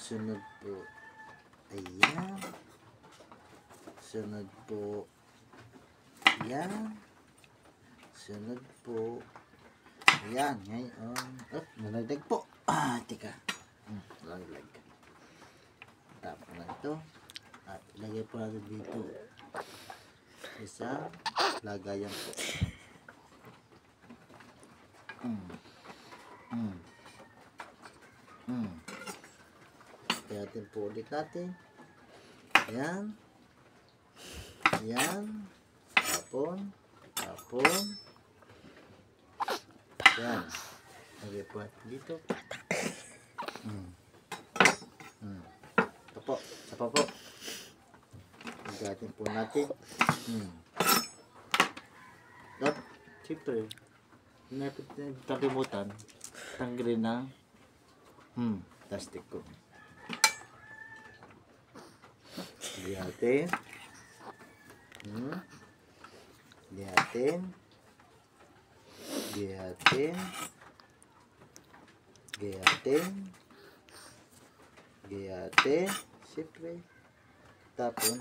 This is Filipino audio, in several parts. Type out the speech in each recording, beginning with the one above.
Sunod po. Ayan. Sunod po. Ayan. Sunod po. Ayan. Ngayon. Oh, nalagdag po. Tika. Nalagdag. Tapos na ito. At ilagay po natin dito. Isang lagayan po. Kaya natin po ulit natin. Ayan. Ayan. Tapon. Tapon. Ayan. Lagay po natin dito. Ito po. Sapa po. Lagatin po natin. At, siyempre, hindi kalimutan, tanggalin ng plastic ko. Lihatin. Lihatin. Lihatin. Lihatin. Lihatin. Siyempre, tapon.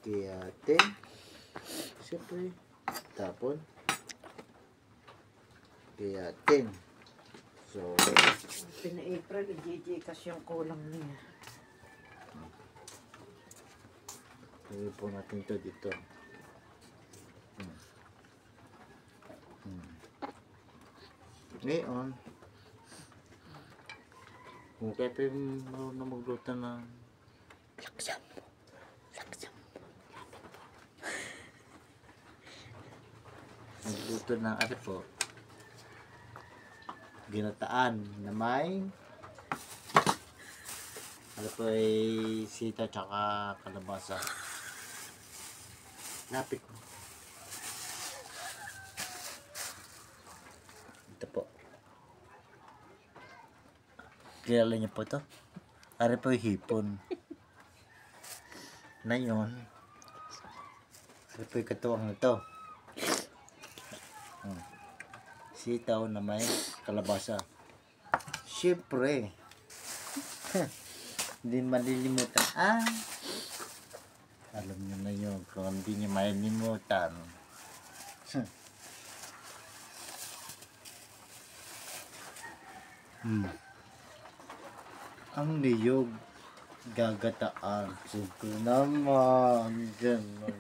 Lihatin. Siyempre, tapon. Lihatin. So, Pina-April, i-JJ kasi yung kulang niya. lagay po natin ito dito. Ngayon, kung kayo pa yung marunong magluto ng Laksam. Laksam. magluto ng ano po, ginataan na may ano po ay sita tsaka kalabasa. Lapit mo. Ito po. Kilala niyo po ito? Ari po yung hipon. Na yun. Ari po yung katuwang nito. Sitaw na may kalabasa. Siyempre, hindi malilimutan. Alam nyo na yun. Kung hindi nyo malilimutan. Ang niyog gagataan. Siyempre naman. Ganun.